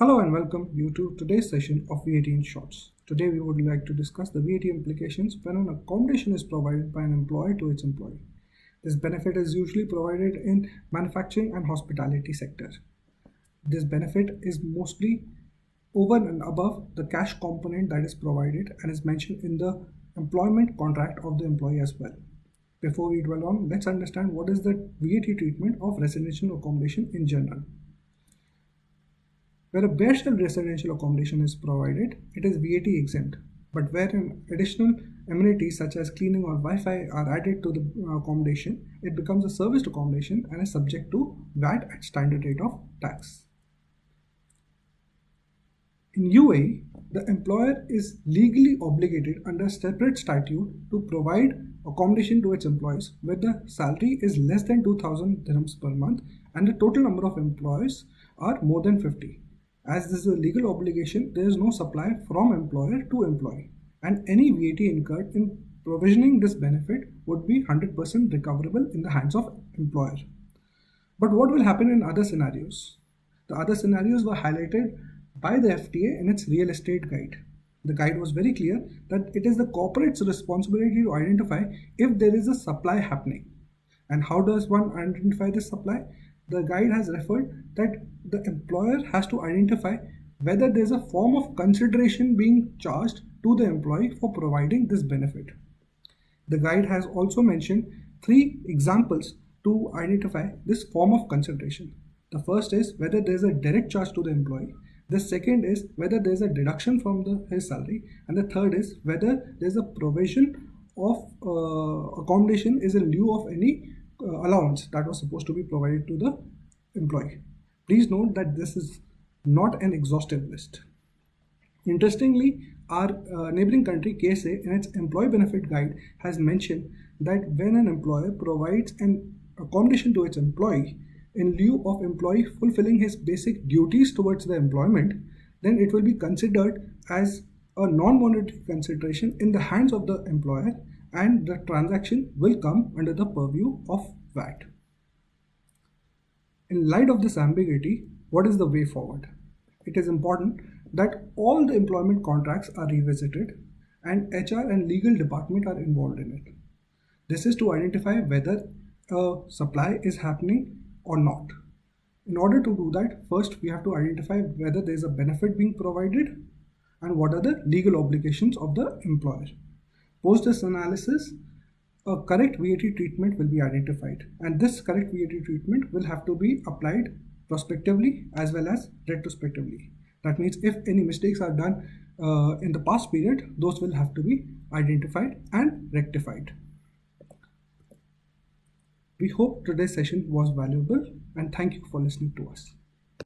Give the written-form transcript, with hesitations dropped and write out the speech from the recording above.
Hello and welcome you to today's session of VAT in Shorts. Today we would like to discuss the VAT implications when an accommodation is provided by an employer to its employee. This benefit is usually provided in manufacturing and hospitality sector. This benefit is mostly over and above the cash component that is provided and is mentioned in the employment contract of the employee as well. Before we dwell on, let's understand what is the VAT treatment of residential accommodation in general. Where a bare shell residential accommodation is provided, it is VAT exempt. But where an additional amenities such as cleaning or Wi-Fi are added to the accommodation, it becomes a serviced accommodation and is subject to VAT at standard rate of tax. In UAE, the employer is legally obligated under a separate statute to provide accommodation to its employees where the salary is less than 2,000 dirhams per month and the total number of employees are more than 50. As this is a legal obligation, there is no supply from employer to employee, and any VAT incurred in provisioning this benefit would be 100% recoverable in the hands of employer. But what will happen in other scenarios? The other scenarios were highlighted by the FTA in its real estate guide. The guide was very clear that it is the corporate's responsibility to identify if there is a supply happening. And how does one identify this supply? The guide has referred that the employer has to identify whether there is a form of consideration being charged to the employee for providing this benefit. The guide has also mentioned 3 examples to identify this form of consideration. The first is whether there is a direct charge to the employee. The second is whether there is a deduction from his salary. And the third is whether there is a provision of accommodation is in lieu of any allowance that was supposed to be provided to the employee. Please note that this is not an exhaustive list. Interestingly, our neighboring country KSA in its employee benefit guide has mentioned that when an employer provides an accommodation to its employee in lieu of employee fulfilling his basic duties towards the employment, then it will be considered as a non-monetary consideration in the hands of the employer and the transaction will come under the purview of VAT. In light of this ambiguity, what is the way forward? It is important that all the employment contracts are revisited and HR and legal department are involved in it. This is to identify whether a supply is happening or not. In order to do that, first we have to identify whether there is a benefit being provided and what are the legal obligations of the employer. Post this analysis, a correct VAT treatment will be identified, and this correct VAT treatment will have to be applied prospectively as well as retrospectively. That means if any mistakes are done in the past period, those will have to be identified and rectified. We hope today's session was valuable and thank you for listening to us.